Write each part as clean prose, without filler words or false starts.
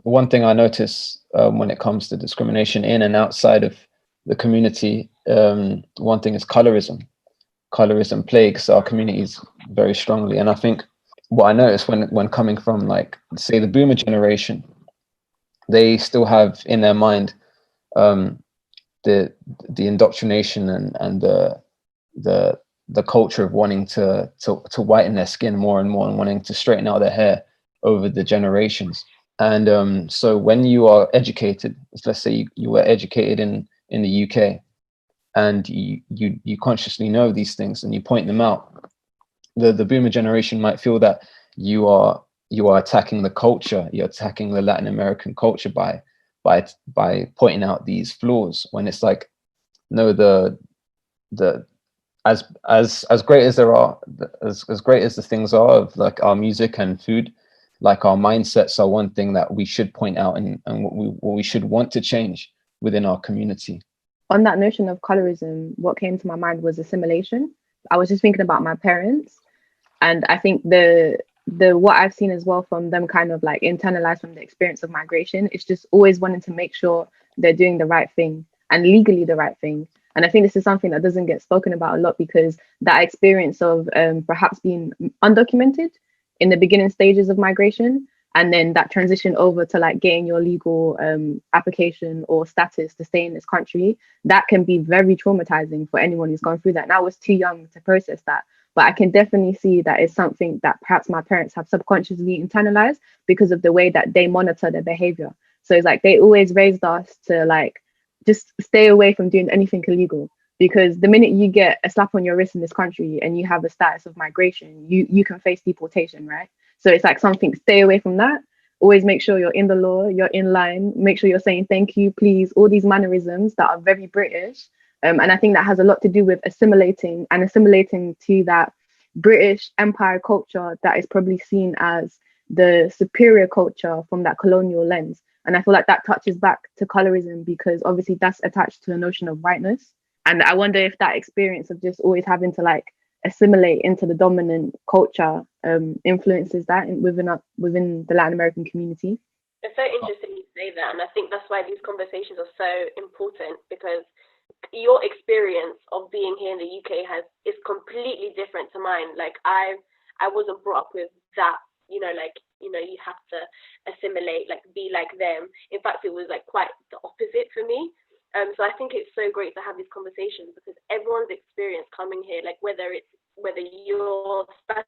one thing I notice when it comes to discrimination in and outside of the community, one thing is colorism. Colorism plagues our communities very strongly, and I think what I notice when coming from, like, say, the boomer generation, they still have in their mind the indoctrination and the culture of wanting to whiten their skin more and more, and wanting to straighten out their hair over the generations. And so when you are educated, let's say you were educated in the UK, and you consciously know these things and you point them out, the boomer generation might feel that you are attacking the culture, you're attacking the Latin American culture by pointing out these flaws, when it's like, no, the as great as there are, as great as the things are of, like, our music and food, like, our mindsets are one thing that we should point out, and what we should want to change within our community. On that notion of colorism, what came to my mind was assimilation. I was just thinking about my parents, and I think the what I've seen as well from them, kind of like internalized from the experience of migration, is just always wanting to make sure they're doing the right thing and legally the right thing. And I think this is something that doesn't get spoken about a lot, because that experience of perhaps being undocumented in the beginning stages of migration, and then that transition over to like getting your legal application or status to stay in this country, that can be very traumatizing for anyone who's gone through that. And I was too young to process that, but I can definitely see that it's something that perhaps my parents have subconsciously internalized because of the way that they monitor their behavior. So it's like they always raised us to like just stay away from doing anything illegal, because the minute you get a slap on your wrist in this country and you have a status of migration, you can face deportation, right? So it's like something, stay away from that. Always make sure you're in the law, you're in line, make sure you're saying thank you, please, all these mannerisms that are very British. And I think that has a lot to do with assimilating to that British Empire culture that is probably seen as the superior culture from that colonial lens. And I feel like that touches back to colorism, because obviously that's attached to the notion of whiteness. And I wonder if that experience of just always having to like assimilate into the dominant culture influences that within the Latin American community. It's so interesting you say that, and I think that's why these conversations are so important, because your experience of being here in the UK is completely different to mine. Like I wasn't brought up with that, you have to assimilate, like be like them. In fact, it was like quite the opposite for me. So I think it's so great to have these conversations, because everyone's experience coming here, like whether you're first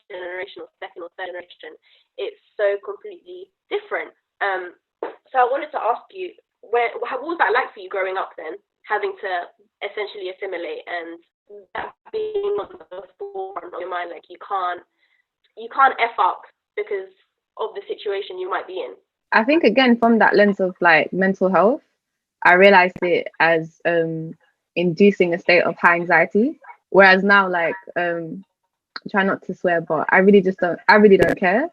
generation or second or third generation, it's so completely different. So I wanted to ask you, what was that like for you growing up then, having to essentially assimilate, and that being on the forefront of your mind, like you can't F up because of the situation you might be in? I think, again, from that lens of like mental health, I realized it as inducing a state of high anxiety. Whereas now, like, try not to swear, but I really don't care.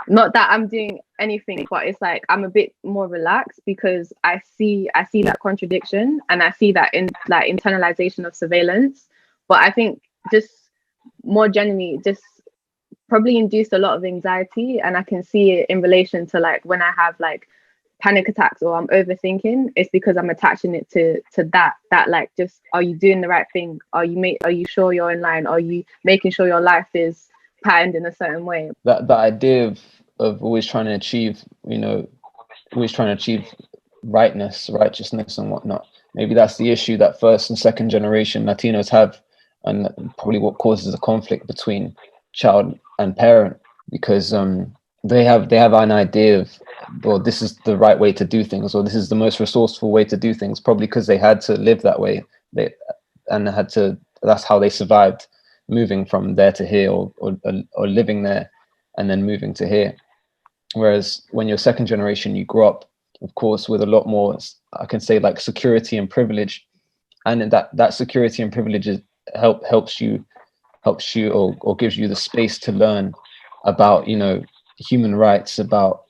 Not that I'm doing anything, but it's like I'm a bit more relaxed, because I see that contradiction, and I see that in like internalization of surveillance. But I think just more generally, just probably induced a lot of anxiety, and I can see it in relation to like when I have like panic attacks or I'm overthinking. It's because I'm attaching it to that like, just, are you doing the right thing? Are you sure you're in line? Are you making sure your life is patterned in a certain way? That idea of always trying to achieve, righteousness and whatnot. Maybe that's the issue that first and second generation Latinos have, and probably what causes the conflict between child and parent, because they have an idea of, well, this is the right way to do things, or this is the most resourceful way to do things, probably because they had to live that way, that's how they survived, moving from there to here, or living there and then moving to here. Whereas when you're second generation, you grew up, of course, with a lot more, I can say, like security and privilege, and that security and privilege helps you or gives you the space to learn about human rights, about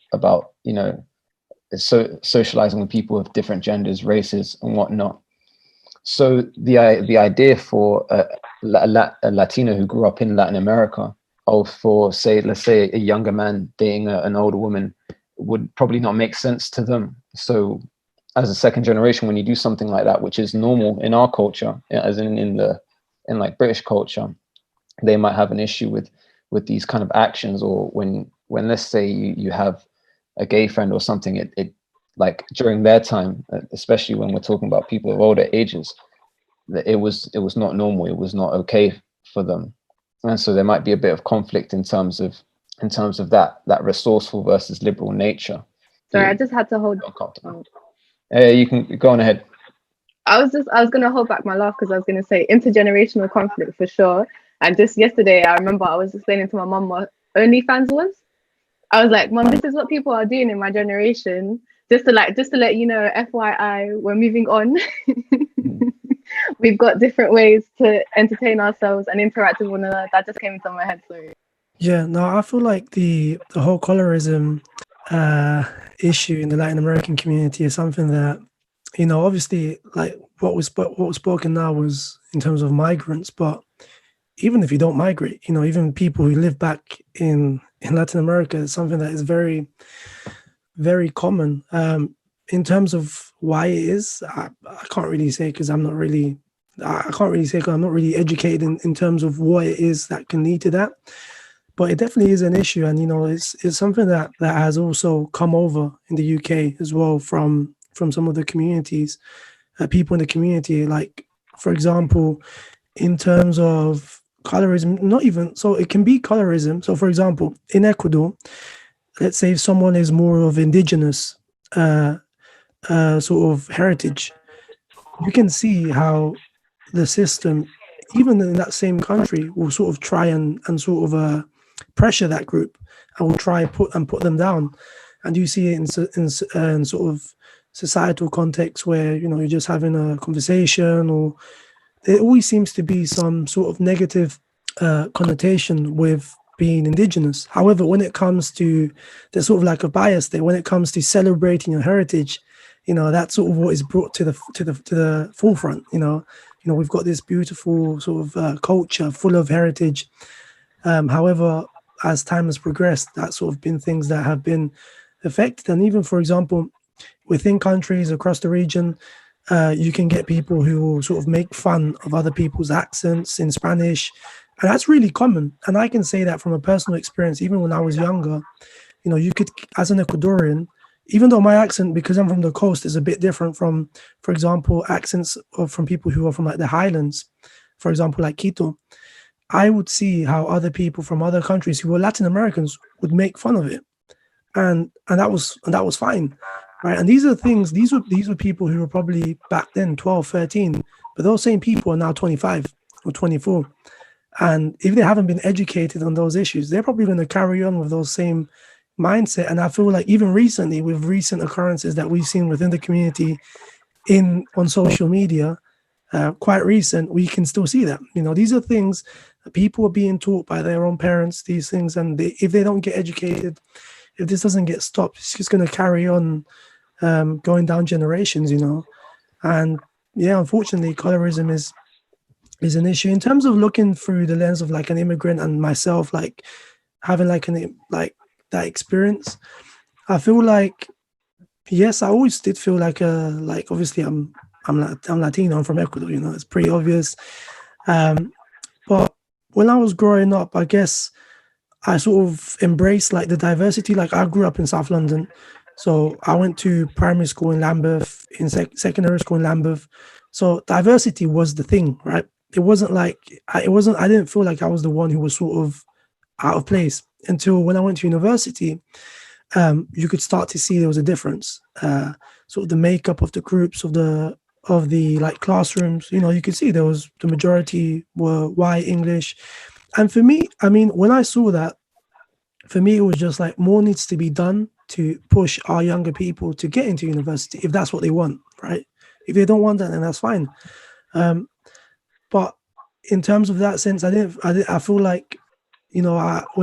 socializing with people of different genders, races, and whatnot. So the idea for a Latino who grew up in Latin America, or for let's say a younger man dating an older woman would probably not make sense to them. So as a second generation, when you do something like that, which is normal in our culture, as in like British culture, they might have an issue with these kind of actions. Or when let's say you have a gay friend or something, it like during their time, especially when we're talking about people of older ages, that it was not normal, it was not okay for them. And so there might be a bit of conflict in terms of that resourceful versus liberal nature. Sorry, I just had to hold. You can go on ahead. I was gonna hold back my laugh because I was gonna say intergenerational conflict for sure. And just yesterday, I remember I was explaining to my mum what OnlyFans was. I was like, Mum, this is what people are doing in my generation. Just to let you know, FYI, we're moving on. We've got different ways to entertain ourselves and interact with one another. That just came into my head. Sorry. Yeah, no, I feel like the whole colorism issue in the Latin American community is something that, obviously, like what was spoken now was in terms of migrants, but even if you don't migrate, even people who live back in Latin America, is something that is very, very common. In terms of why it is, I can't really say because I'm not really educated in terms of what it is that can lead to that. But it definitely is an issue, and it's something that has also come over in the UK as well from some of the communities, people in the community. Like, for example, in terms of colorism, not even so, it can be colorism. So, for example, in Ecuador, let's say if someone is more of indigenous sort of heritage, you can see how the system, even in that same country, will sort of try and sort of pressure that group and will try put them down. And you see it in sort of societal context where you're just having a conversation, or there always seems to be some sort of negative connotation with being indigenous. However, when it comes to, there's sort of like a bias there. When it comes to celebrating your heritage, that's sort of what is brought to the forefront. We've got this beautiful sort of culture full of heritage. However, as time has progressed, that's sort of been things that have been affected. And even, for example, within countries across the region, you can get people who will sort of make fun of other people's accents in Spanish. And that's really common. And I can say that from a personal experience, even when I was younger, you could, as an Ecuadorian, even though my accent, because I'm from the coast, is a bit different from, for example, accents from people who are from like the highlands, for example, like Quito, I would see how other people from other countries who were Latin Americans would make fun of it. And that was fine. Right. And these were people who were probably back then 12, 13, but those same people are now 25 or 24. And if they haven't been educated on those issues, they're probably going to carry on with those same mindset. And I feel like even recently, with recent occurrences that we've seen within the community on social media, quite recent, we can still see that. These are things that people are being taught by their own parents, these things. And if they don't get educated, if this doesn't get stopped, it's just going to carry on going down generations, And yeah, unfortunately, colorism is an issue in terms of looking through the lens of like an immigrant and myself, like having like that experience. I feel like, yes, I always did feel like obviously I'm Latino, I'm from Ecuador, it's pretty obvious. But when I was growing up, I guess I sort of embraced like the diversity. Like I grew up in South London, so I went to primary school in Lambeth, in secondary school in Lambeth. So diversity was the thing, right? It wasn't like I didn't feel like I was the one who was sort of out of place until when I went to university. You could start to see there was a difference. Sort of the makeup of the groups of the like classrooms. You could see there was the majority were white, English, and for me, I mean, when I saw that, for me it was just like more needs to be done to push our younger people to get into university if that's what they want, right? If they don't want that, then that's fine. But in terms of that sense, I feel like, when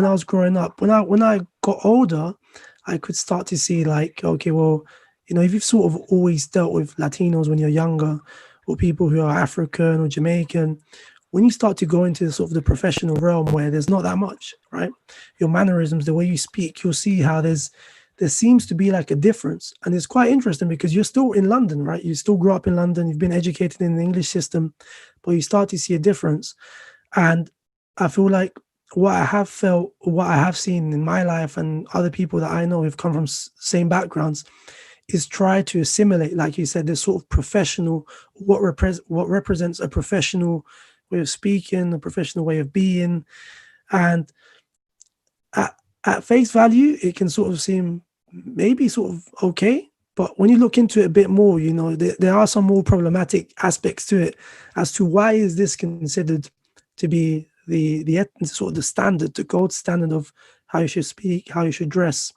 I was growing up, when I got older, I could start to see like, okay, well, if you've sort of always dealt with Latinos when you're younger, or people who are African or Jamaican, when you start to go into sort of the professional realm where there's not that much, right? Your mannerisms, the way you speak, you'll see how there's there seems to be like a difference. And it's quite interesting because you're still in London, right? You still grew up in London, you've been educated in the English system, but you start to see a difference. And I feel like what I have felt, what I have seen in my life and other people that I know who've come from same backgrounds, is try to assimilate, like you said, this sort of professional, what represents a professional way of speaking, a professional way of being. And at face value, it can sort of seem maybe sort of okay. But when you look into it a bit more, you know, there are some more problematic aspects to it as to why is this considered to be the sort of the standard, the gold standard of how you should speak, how you should dress.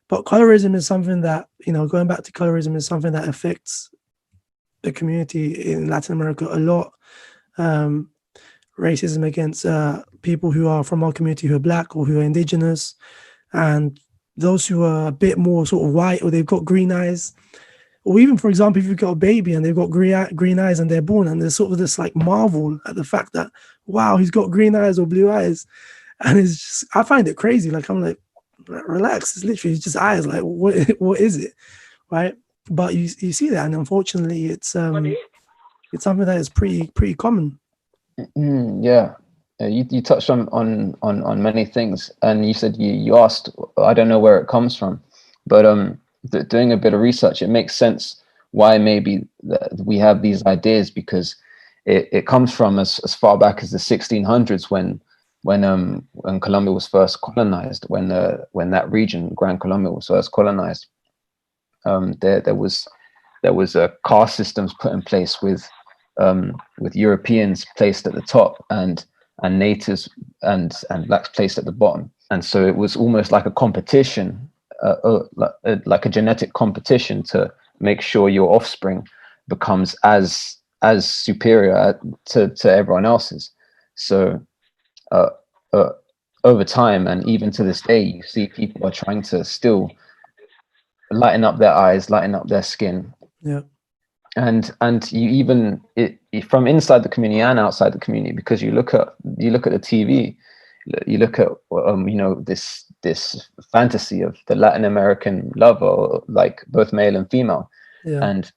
But colorism is something that, you know, going back to colorism is something that affects the community in Latin America a lot. Racism against people who are from our community who are Black or who are indigenous, and those who are a bit more sort of white or they've got green eyes. Or even, for example, if you've got a baby and they've got green eyes and they're born, and there's sort of this like marvel at the fact that, wow, he's got green eyes or blue eyes. And it's just, I find it crazy. Like, I'm like, relax, it's literally just eyes. Like, what is it, right? But you see that, and unfortunately, it's something that is pretty common. Yeah, you touched on many things, and you said you asked, I don't know where it comes from, but doing a bit of research, it makes sense why maybe we have these ideas, because it comes from as far back as the 1600s when Colombia was first colonized, when that region, Gran Colombia, was first colonized. There was caste systems put in place with Europeans placed at the top and natives and Blacks placed at the bottom, and so it was almost like a competition, like a genetic competition to make sure your offspring becomes as superior to everyone else's. So over time, and even to this day, you see people are trying to still lighten up their eyes, lighten up their skin. Yeah. And you even from inside the community and outside the community, because you look at the TV, you look at you know, this fantasy of the Latin American lover, like both male and female, Yeah. and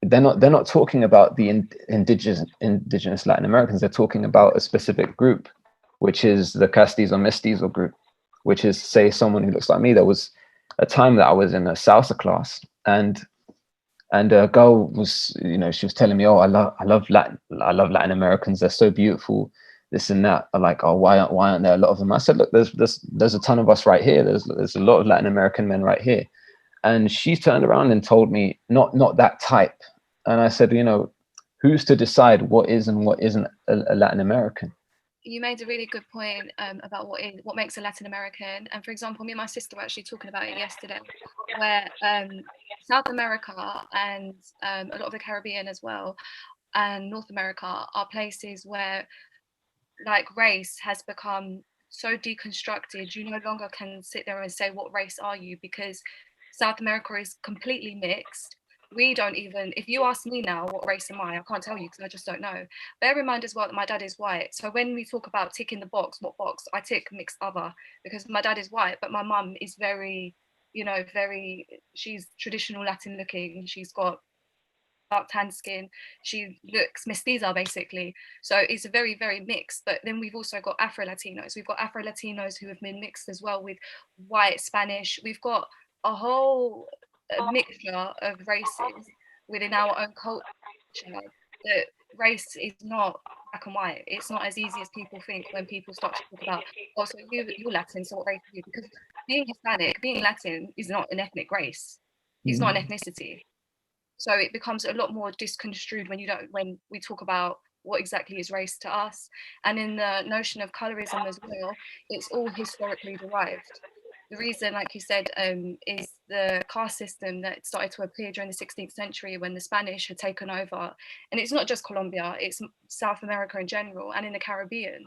they're not talking about the indigenous Latin Americans. They're talking about a specific group, which is the Castizo Mestizo group, which is, say, someone who looks like me. There was a time that I was in a salsa class, and a girl was, you know, she was telling me, oh, I love Latin Americans, they're so beautiful, this and that. I'm like, oh, why aren't there a lot of them? I said, look, there's a ton of us right here. There's a lot of Latin American men right here. And she turned around and told me, not that type. And I said, you know, who's to decide what is and what isn't a Latin American? You made a really good point about what makes a Latin American. And for example, me and my sister were actually talking about it yesterday, where South America and a lot of the Caribbean as well, and North America are places where like race has become so deconstructed. You no longer can sit there and say, what race are you? Because South America is completely mixed. We don't even, if you ask me now, what race am I can't tell you because I just don't know. Bear in mind as well that my dad is white. So when we talk about ticking the box, what box? I tick mixed other because my dad is white, but my mum is very, you know, she's traditional Latin looking. She's got dark tan skin. She looks mestiza basically. So it's a very, very mixed. But then we've also got Afro-Latinos. We've got Afro-Latinos who have been mixed as well with white, Spanish. We've got a whole mixture of races within our own culture. That race is not black and white. It's not as easy as people think when people start to talk about, oh, so you're Latin, so what race are you? Because being Hispanic, being Latin is not an ethnic race. It's not an ethnicity. So it becomes a lot more disconstrued when we talk about what exactly is race to us. And in the notion of colorism as well, it's all historically derived. The reason, like you said, is the caste system that started to appear during the 16th century when the Spanish had taken over. And it's not just Colombia, it's South America in general and in the Caribbean.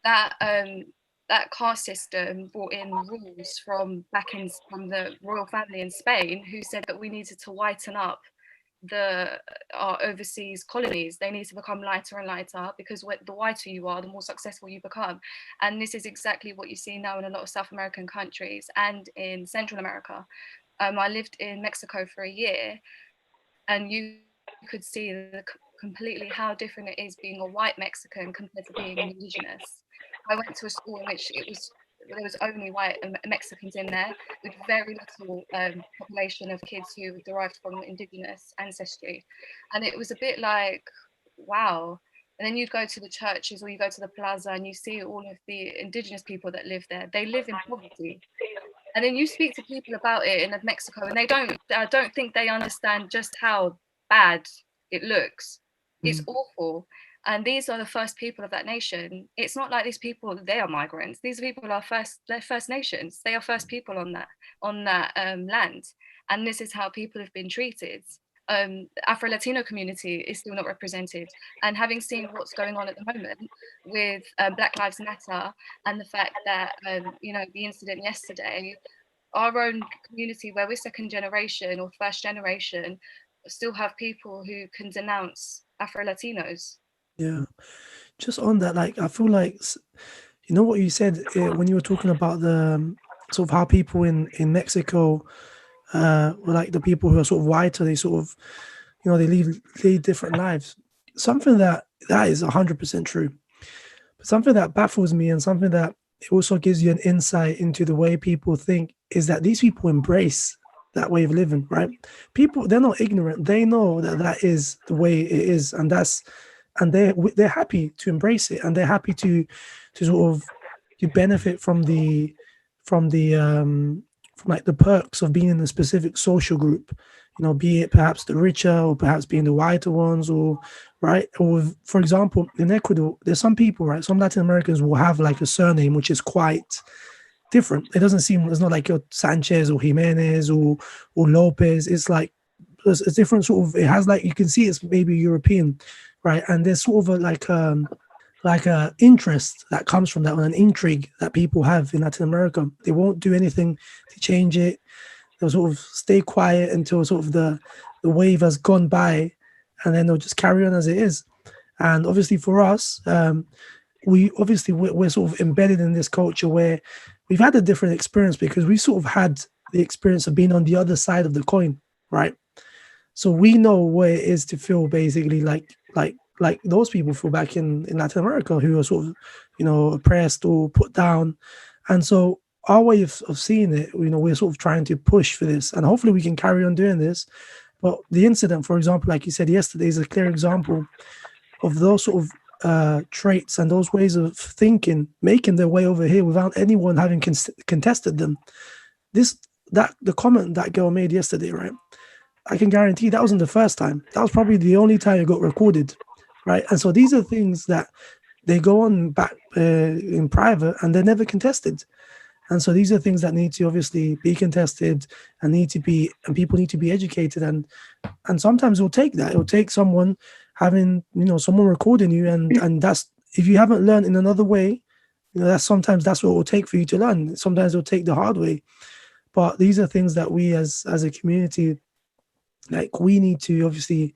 That caste system brought in rules from the royal family in Spain, who said that we needed to whiten up our overseas colonies. They need to become lighter and lighter, because the whiter you are, the more successful you become. And this is exactly what you see now in a lot of South American countries and in Central America. I lived in Mexico for a year, and you could see completely how different it is being a white Mexican compared to being an indigenous. I went to a school in which there was only white Mexicans in there, with very little population of kids who were derived from indigenous ancestry. And it was a bit like, wow. And then you'd go to the churches or you go to the plaza and you see all of the indigenous people that live there. They live in poverty. And then you speak to people about it in Mexico, and I don't think they understand just how bad it looks. It's awful. And these are the first people of that nation. It's not like these people, they are migrants. These people are they're First Nations. They are first people on that land. And this is how people have been treated. Afro-Latino community is still not represented. And having seen what's going on at the moment with Black Lives Matter, and the fact that, the incident yesterday, our own community, where we're second generation or first generation, still have people who can denounce Afro-Latinos. Yeah. Just on that, like, I feel like, what you said when you were talking about the sort of how people in Mexico, like the people who are sort of whiter, they sort of, they lead different lives. Something that is 100% true. But something that baffles me, and something that it also gives you an insight into the way people think, is that these people embrace that way of living, right? People, they're not ignorant. They know that that is the way it is, and they're happy to embrace it, and they're happy to sort of to benefit from from like the perks of being in a specific social group, be it perhaps the richer, or perhaps being the whiter ones, or right, or for example in Ecuador, there's some people, right, some Latin Americans will have like a surname which is quite different. It's not like your Sanchez or Jimenez or Lopez. It's like it's different sort of, it has like, you can see it's maybe European, right? And there's sort of like a interest that comes from that, and an intrigue that people have in Latin America. They won't do anything to change it. They'll sort of stay quiet until sort of the wave has gone by, and then they'll just carry on as it is. And obviously for us, we're sort of embedded in this culture where we've had a different experience, because we sort of had the experience of being on the other side of the coin, right? So we know what it is to feel basically like those people feel back in Latin America, who are sort of, oppressed or put down. And so our way of seeing it, we're sort of trying to push for this, and hopefully we can carry on doing this. But the incident, for example, like you said yesterday, is a clear example of those sort of traits and those ways of thinking making their way over here without anyone having contested them. The comment that girl made yesterday, right? I can guarantee that wasn't the first time. That was probably the only time it got recorded, right? And so these are things that they go on back in private, and they're never contested. And so these are things that need to obviously be contested, and people need to be educated. And sometimes it'll take that. It'll take someone having, someone recording you, and that's, if you haven't learned in another way, that's what it will take for you to learn. Sometimes it'll take the hard way. But these are things that we as a community, like, we need to obviously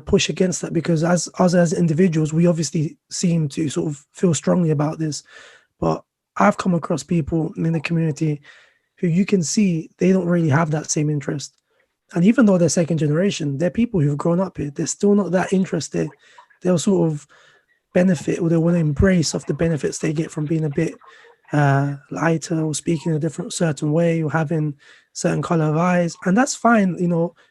push against that, because as individuals, we obviously seem to sort of feel strongly about this. But I've come across people in the community who you can see they don't really have that same interest. And even though they're second generation, they're people who've grown up here. They're still not that interested. They'll sort of benefit, or they want to embrace of the benefits they get from being a bit lighter, or speaking a certain way, or having certain color of eyes. And that's fine,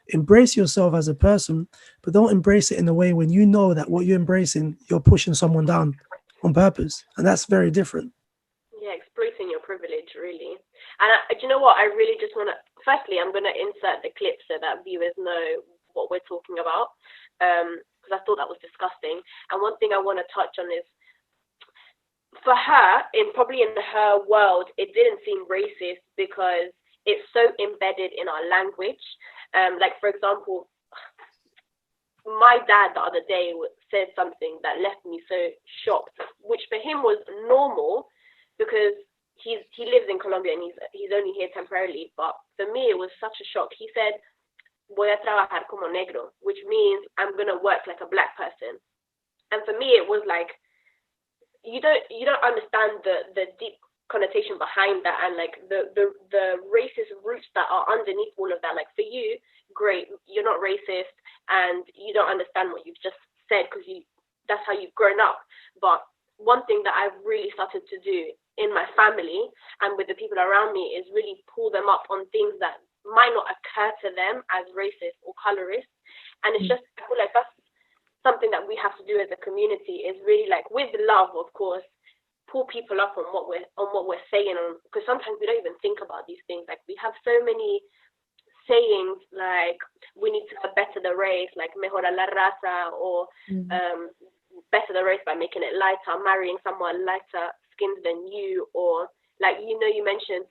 embrace yourself as a person, but don't embrace it in a way when you know that what you're embracing, you're pushing someone down on purpose. And that's very different. Yeah, exploiting your privilege, really. And do you know what? I really just want to, firstly, I'm going to insert the clip so that viewers know what we're talking about, because I thought that was disgusting. And one thing I want to touch on is, for her, probably in her world, it didn't seem racist because it's so embedded in our language. Like, for example, my dad the other day said something that left me so shocked, which for him was normal because he lives in Colombia and he's only here temporarily. But for me, it was such a shock. He said, voy a trabajar como negro, which means I'm going to work like a black person. And for me, it was like, you don't understand the deep connotation behind that, and like the racist roots that are underneath all of that. Like for you, great, you're not racist and you don't understand what you've just said because that's how you've grown up. But one thing that I've really started to do in my family and with the people around me is really pull them up on things that might not occur to them as racist or colorist. And it's just, I feel like that's something that we have to do as a community, is really, like, with love, of course, pull people up on what we're saying, because sometimes we don't even think about these things. Like, we have so many sayings like, we need to better the race, like mejora la raza, or better the race by making it lighter, marrying someone lighter skinned than you, or like, you mentioned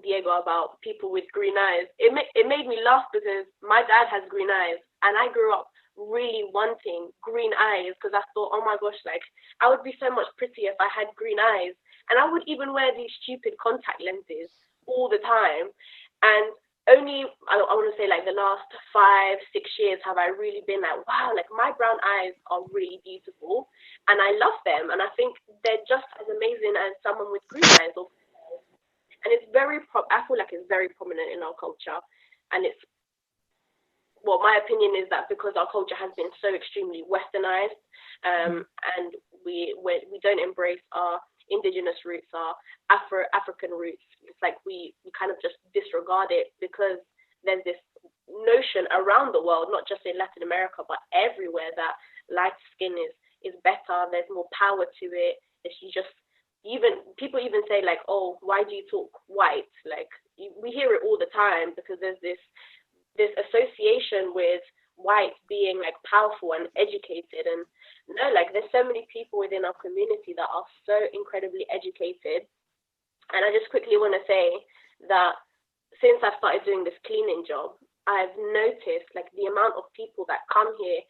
Diego, about people with green eyes. It made me laugh because my dad has green eyes, and I grew up really wanting green eyes because I thought, oh my gosh, like, I would be so much prettier if I had green eyes. And I would even wear these stupid contact lenses all the time. And only, I want to say, like, the last 5-6 years have I really been like, wow, like, my brown eyes are really beautiful and I love them, and I think they're just as amazing as someone with green eyes. And it's I feel like it's very prominent in our culture. And it's, well, my opinion is that because our culture has been so extremely westernized, and we don't embrace our indigenous roots, our African roots. It's like we kind of just disregard it because there's this notion around the world, not just in Latin America, but everywhere, that light skin is better, there's more power to it. People even say, like, oh, why do you talk white? Like, we hear it all the time because there's this association with white being, like, powerful and educated. And no, like, there's so many people within our community that are so incredibly educated. And I just quickly want to say that since I've started doing this cleaning job, I've noticed, like, the amount of people that come here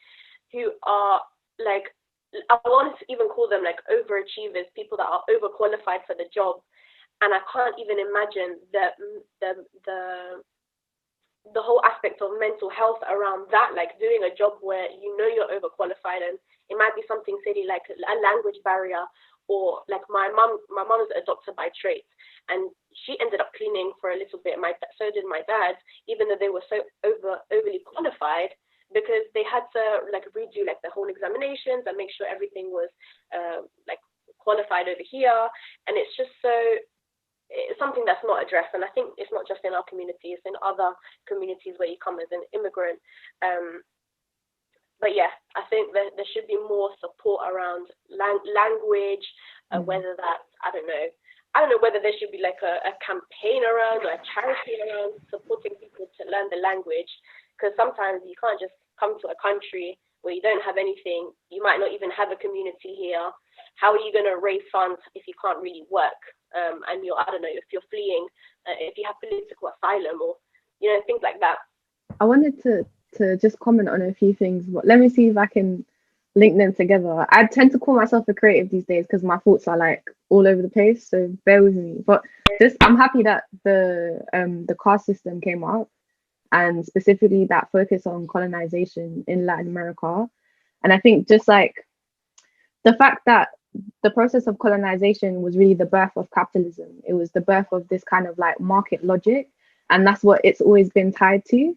who are, like, I want to even call them, like, overachievers, people that are overqualified for the job. And I can't even imagine the whole aspect of mental health around that, like doing a job where you're overqualified, and it might be something silly like a language barrier, or like my mom is a doctor by trade, and she ended up cleaning for a little bit. So did my dad, even though they were so overly qualified, because they had to, like, redo, like, the whole examinations and make sure everything was like qualified over here. And it's just it's something that's not addressed, and I think it's not just in our community, it's in other communities where you come as an immigrant. But yeah, I think that there should be more support around language, whether that's, I don't know whether there should be like a campaign around, or a charity around supporting people to learn the language, because sometimes you can't just come to a country where you don't have anything, you might not even have a community here. How are you going to raise funds if you can't really work? And I don't know, if you're fleeing, if you have political asylum, or, things like that. I wanted to just comment on a few things, but let me see if I can link them together. I tend to call myself a creative these days because my thoughts are, like, all over the place, so bear with me. But I'm happy that the caste system came up, and specifically that focus on colonization in Latin America. And I think just, like, the fact that the process of colonization was really the birth of capitalism. It was the birth of this kind of, like, market logic, and that's what it's always been tied to.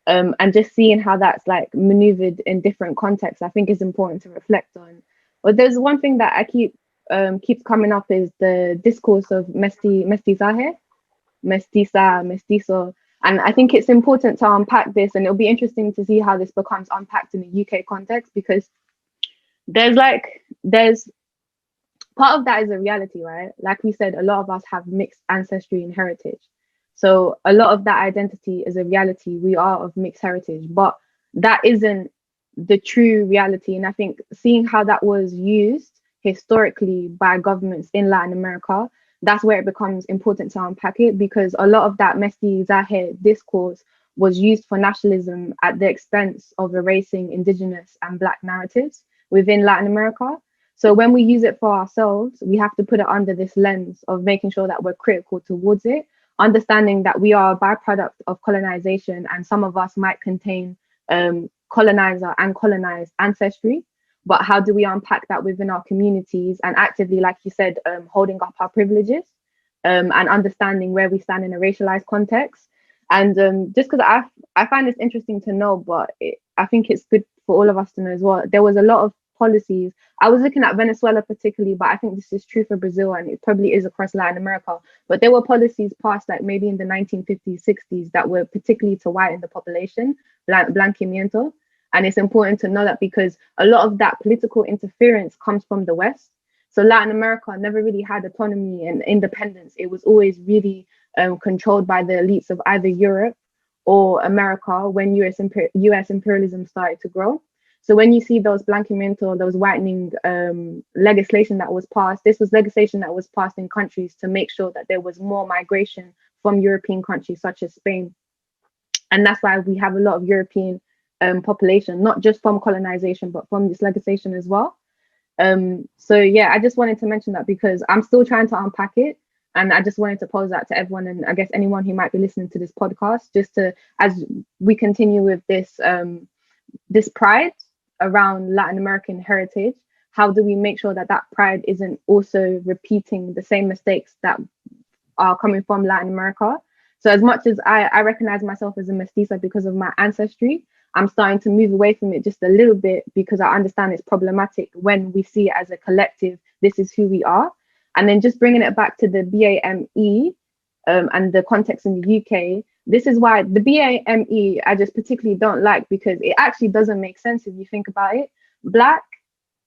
And just seeing how that's, like, maneuvered in different contexts, I think is important to reflect on. But there's one thing that I keeps coming up, is the discourse of mestizaje, mestizo. And I think it's important to unpack this, and it'll be interesting to see how this becomes unpacked in the UK context, because there's part of that is a reality, right? Like we said, a lot of us have mixed ancestry and heritage. So a lot of that identity is a reality. We are of mixed heritage, but that isn't the true reality. And I think seeing how that was used historically by governments in Latin America, that's where it becomes important to unpack it, because a lot of that mestizaje discourse was used for nationalism at the expense of erasing indigenous and Black narratives within Latin America. So when we use it for ourselves, we have to put it under this lens of making sure that we're critical towards it. understanding that we are a byproduct of colonization, and some of us might contain colonizer and colonized ancestry. But how do we unpack that within our communities and actively, like you said, holding up our privileges, and understanding where we stand in a racialized context? And just because I find this interesting to know, but I think it's good for all of us to know as well. There was a lot of policies. I was looking at Venezuela particularly, but I think this is true for Brazil, and it probably is across Latin America. But there were policies passed like maybe in the 1950s, 60s that were particularly to whiten the population, blanqueamiento. And it's important to know that because a lot of that political interference comes from the West. So Latin America never really had autonomy and independence. It was always really controlled by the elites of either Europe or America when US imperialism started to grow. So when you see those blanqueamiento, those whitening legislation that was passed, this was legislation that was passed in countries to make sure that there was more migration from European countries such as Spain. And that's why we have a lot of European population, not just from colonization, but from this legislation as well. So yeah, I just wanted to mention that because I'm still trying to unpack it. And I just wanted to pose that to everyone, and I guess anyone who might be listening to this podcast, just to, as we continue with this this pride around Latin American heritage, how do we make sure that that pride isn't also repeating the same mistakes that are coming from Latin America? So as much as I recognize myself as a mestiza because of my ancestry, I'm starting to move away from it just a little bit because I understand it's problematic when we see it as a collective, this is who we are. And then just bringing it back to the BAME and the context in the UK, this is why the BAME I just particularly don't like, because it actually doesn't make sense if you think about it. Black,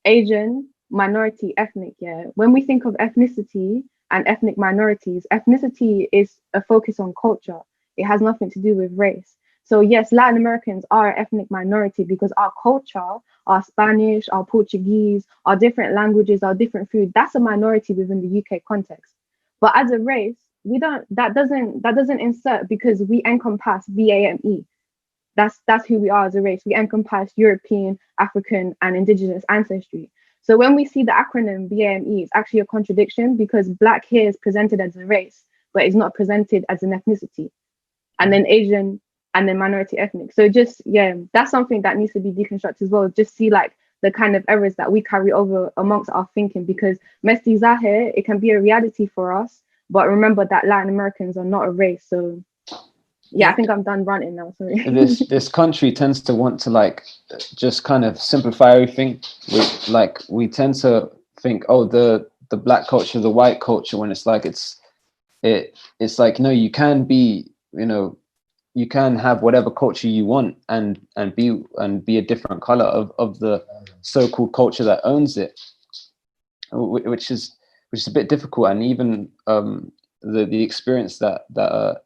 Asian, minority, ethnic, yeah. When we think of ethnicity and ethnic minorities, ethnicity is a focus on culture. It has nothing to do with race. So yes, Latin Americans are an ethnic minority because our culture, our Spanish, our Portuguese, our different languages, our different food, that's a minority within the UK context. But as a race, we don't, that doesn't insert, because we encompass BAME. That's who we are as a race. We encompass European, African, and indigenous ancestry. So when we see the acronym BAME, it's actually a contradiction, because Black here is presented as a race, but it's not presented as an ethnicity. And then Asian, and then minority ethnic. So just, yeah, that's something that needs to be deconstructed as well. Just see like the kind of errors that we carry over amongst our thinking, because mestizaje, it can be a reality for us, but remember that Latin Americans are not a race. So yeah, I think I'm done ranting now, sorry. This country tends to want to like just kind of simplify everything. We tend to think, oh, the Black culture, the white culture, when it's like it's like, no, you can be, you know, you can have whatever culture you want and be a different color of the so-called culture that owns it, which is a bit difficult. And even the experience that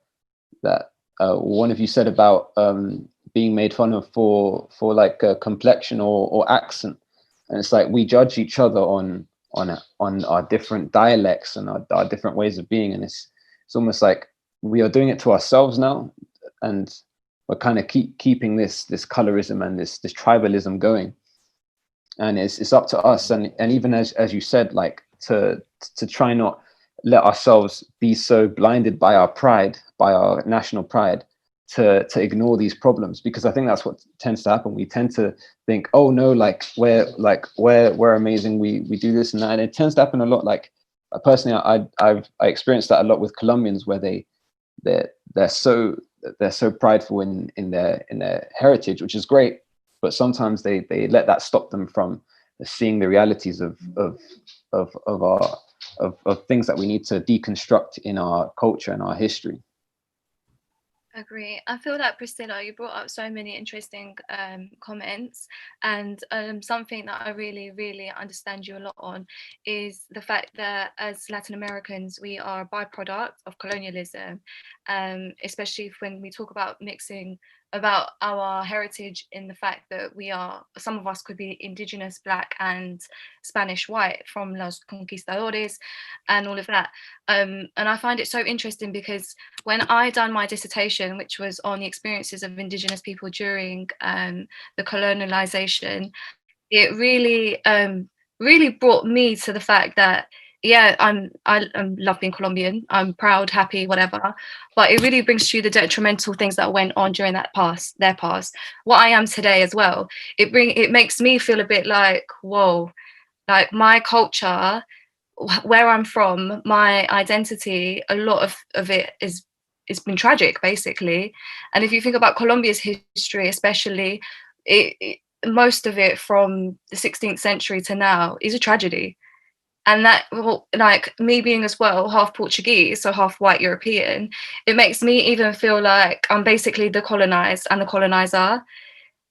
one of you said about being made fun of for like a complexion or accent, and it's like we judge each other on our different dialects and our different ways of being, and it's almost like we are doing it to ourselves now. And we're kind of keeping this colorism and this tribalism going, and it's up to us. And even as you said, like to try not let ourselves be so blinded by our pride, by our national pride, to ignore these problems, because I think that's what tends to happen. We tend to think, oh no, we're amazing, we do this and that, and it tends to happen a lot. Like personally, I experienced that a lot with Colombians, where they're so prideful in their heritage, which is great, but sometimes they let that stop them from seeing the realities of things that we need to deconstruct in our culture and our history. Agree. I feel like, Priscilla, you brought up so many interesting comments, and something that I really, really understand you a lot on is the fact that as Latin Americans, we are a byproduct of colonialism, especially when we talk about mixing about our heritage, in the fact that some of us could be indigenous, Black and Spanish white from los conquistadores and all of that. And I find it so interesting because when I done my dissertation, which was on the experiences of indigenous people during the colonialization, it really brought me to the fact that yeah, I love being Colombian. I'm proud, happy, whatever. But it really brings to you the detrimental things that went on during their past. What I am today as well. It makes me feel a bit like, whoa, like my culture, where I'm from, my identity, a lot of it is it's been tragic, basically. And if you think about Colombia's history, especially, most of it from the 16th century to now is a tragedy. And that, well, like me being as well half Portuguese, so half white European, it makes me even feel like I'm basically the colonized and the colonizer.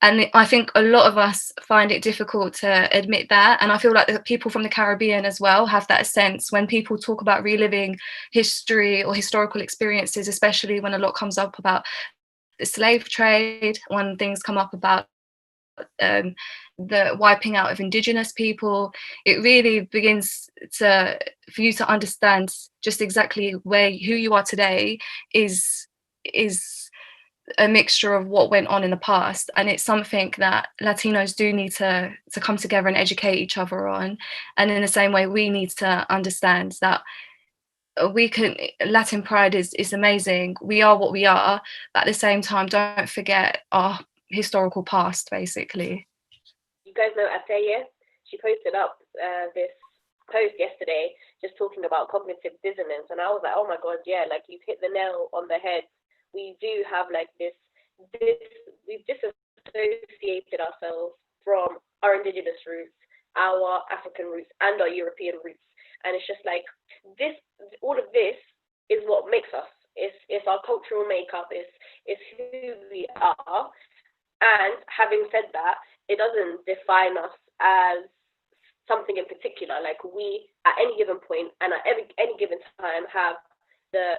And I think a lot of us find it difficult to admit that. And I feel like the people from the Caribbean as well have that sense when people talk about reliving history or historical experiences, especially when a lot comes up about the slave trade, when things come up about the wiping out of indigenous people. It really begins to for you to understand just exactly who you are today is a mixture of what went on in the past, and it's something that Latinos do need to come together and educate each other on. And in the same way, we need to understand that we can Latin pride is amazing. We are what we are, but at the same time, don't forget our historical past, basically. You guys know Ateye? She posted up this post yesterday just talking about cognitive dissonance, and I was like, oh my god, yeah, like you've hit the nail on the head. We do have like this we've disassociated ourselves from our indigenous roots, our African roots, and our European roots. And it's just like this, all of this is what makes us. It's our cultural makeup, it's who we are. And having said that, it doesn't define us as something in particular. Like we, at any given point and at any given time, have the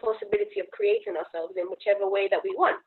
possibility of creating ourselves in whichever way that we want.